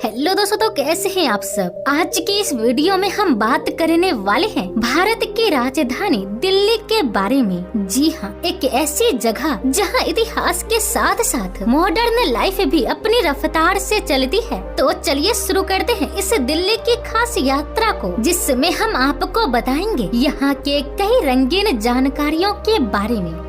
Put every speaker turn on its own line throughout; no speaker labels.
Hello दोस्तों, तो कैसे हैं आप सब। आज की इस वीडियो में हम बात करने वाले हैं भारत की राजधानी दिल्ली के बारे में। जी हाँ, एक ऐसी जगह जहां इतिहास के साथ साथ मॉडर्न लाइफ भी अपनी रफ्तार से चलती है। तो चलिए शुरू करते हैं इस दिल्ली की खास यात्रा को, जिसमें हम आपको बताएंगे यहाँ के कई रंगीन जानकारियों के बारे में।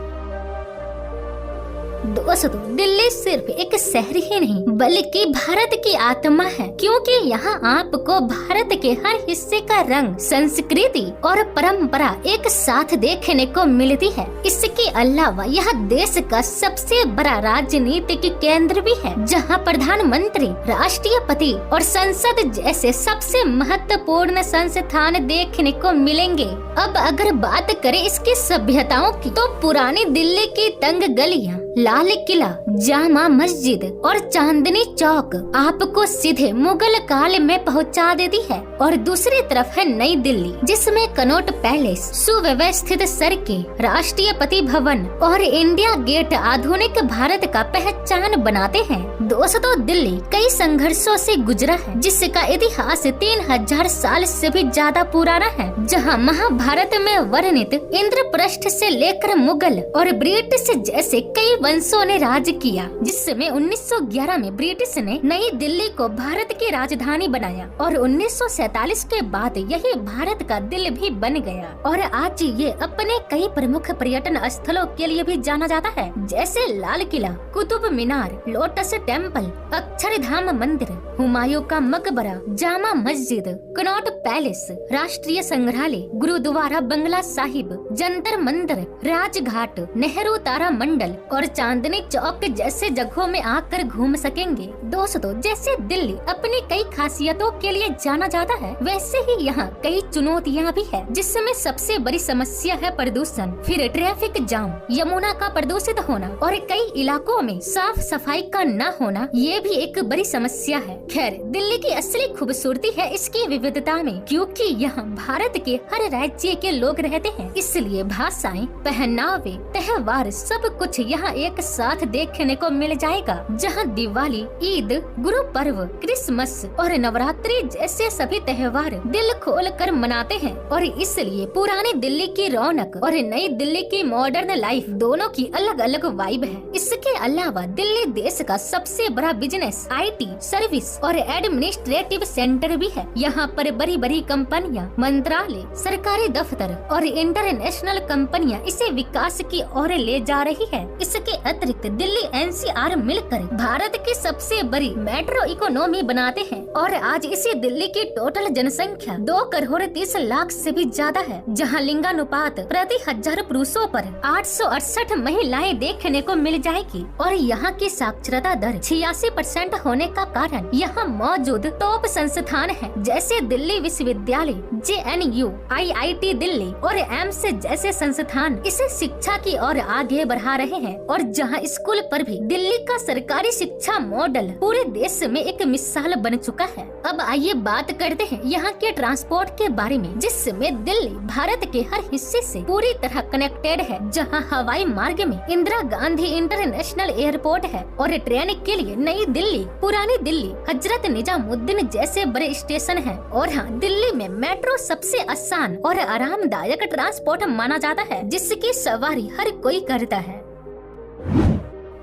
दोस्तों, दिल्ली सिर्फ एक शहर ही नहीं बल्कि भारत की आत्मा है, क्योंकि यहाँ आपको भारत के हर हिस्से का रंग, संस्कृति और परंपरा एक साथ देखने को मिलती है। इसके अलावा यह देश का सबसे बड़ा राजनीतिक केंद्र भी है, जहाँ प्रधानमंत्री, राष्ट्रपति और संसद जैसे सबसे महत्वपूर्ण संस्थान देखने को मिलेंगे। अब अगर बात करें इसकी सभ्यताओं की, तो पुरानी दिल्ली की तंग गलियाँ, लाल किला, जामा मस्जिद और चांदनी चौक आपको सीधे मुगल काल में पहुंचा देती है। और दूसरी तरफ है नई दिल्ली, जिसमें कनॉट पैलेस, सुव्यवस्थित सड़कें, राष्ट्रपति भवन और इंडिया गेट आधुनिक भारत का पहचान बनाते हैं। दोस्तों, दिल्ली कई संघर्षों से गुजरा है, जिसका इतिहास 3000 साल से भी ज्यादा पुराना है, जहां महाभारत में वर्णित इंद्रप्रस्थ से लेकर मुगल और ब्रिटिश जैसे कई वंशों ने राज किया, जिसमें 1911 में ब्रिटिश ने नई दिल्ली को भारत की राजधानी बनाया और 1947 के बाद यही भारत का दिल भी बन गया। और आज ये अपने कई प्रमुख पर्यटन स्थलों के लिए भी जाना जाता है, जैसे लाल किला, कुतुब मीनार, लोटस टेम्पल, अक्षरधाम मंदिर, हुमायूं का मकबरा, जामा मस्जिद, कनॉट पैलेस, राष्ट्रीय संग्रहालय, गुरुद्वारा बंगला साहिब, जंतर मंदिर, राजघाट, नेहरू तारा मंडल और चांदनी चौक जैसे जगहों में आकर घूम सकेंगे। दोस्तों, जैसे दिल्ली अपनी कई खासियतों के लिए जाना जाता है, वैसे ही यहाँ कई चुनौतियाँ भी है, जिसमें सबसे बड़ी समस्या है प्रदूषण, फिर ट्रैफिक जाम, यमुना का प्रदूषित होना और कई इलाकों में साफ सफाई का न होना, ये भी एक बड़ी समस्या है। खैर, दिल्ली की असली खूबसूरती है इसकी विविधता में, क्योंकि यहाँ भारत के हर राज्य के लोग रहते हैं, इसलिए भाषाएं, पहनावे, त्योहार सब कुछ यहाँ एक साथ देखने को मिल जाएगा। जहाँ दिवाली, ईद, गुरु पर्व, क्रिसमस और नवरात्रि जैसे सभी त्योहार दिल खोल कर मनाते हैं, और इसलिए पुरानी दिल्ली की रौनक और नई दिल्ली की मॉडर्न लाइफ दोनों की अलग अलग वाइब है। इसके अलावा दिल्ली देश का सबसे बड़ा बिजनेस, IT, सर्विस और एडमिनिस्ट्रेटिव सेंटर भी है। यहाँ पर बड़ी बड़ी कंपनियाँ, मंत्रालय, सरकारी दफ्तर और इंटरनेशनल कंपनियाँ इसे विकास की ओर ले जा रही है। इसके अतिरिक्त दिल्ली NCR मिलकर भारत की सबसे बड़ी मेट्रो इकोनॉमी बनाते हैं, और आज इसी दिल्ली की टोटल जनसंख्या 2,30,00,000 से भी ज्यादा है, जहां लिंगानुपात प्रति 1000 पुरुषों पर 868 महिलाएं देखने को मिल जाएगी। और यहाँ की साक्षरता दर 86% होने का कारण यहाँ मौजूद टॉप संस्थान है, जैसे दिल्ली विश्वविद्यालय, JNU, IIT दिल्ली और एम्स जैसे संस्थान इसे शिक्षा की ओर आगे बढ़ा रहे हैं। और जहां स्कूल पर भी दिल्ली का सरकारी शिक्षा मॉडल पूरे देश में एक मिसाल बन चुका है। अब आइए बात करते हैं यहाँ के ट्रांसपोर्ट के बारे में, जिसमें दिल्ली भारत के हर हिस्से से पूरी तरह कनेक्टेड है, जहां हवाई मार्ग में इंदिरा गांधी इंटरनेशनल एयरपोर्ट है, और ट्रेन के लिए नई दिल्ली, पुरानी दिल्ली, हजरत निजामुद्दीन जैसे बड़े स्टेशन है। और हाँ, दिल्ली में मेट्रो सबसे आसान और आरामदायक ट्रांसपोर्ट माना जाता है, जिसकी सवारी हर कोई करता है।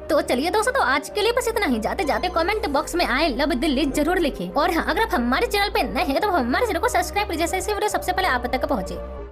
तो चलिए दोस्तों, आज के लिए बस इतना ही। जाते जाते कमेंट बॉक्स में आई लव दिल्ली जरूर लिखें। और हाँ, अगर आप हमारे चैनल पे नए हैं तो हमारे चैनल को सब्सक्राइब कीजिए, जैसे वीडियो सबसे पहले आप तक पहुँचे।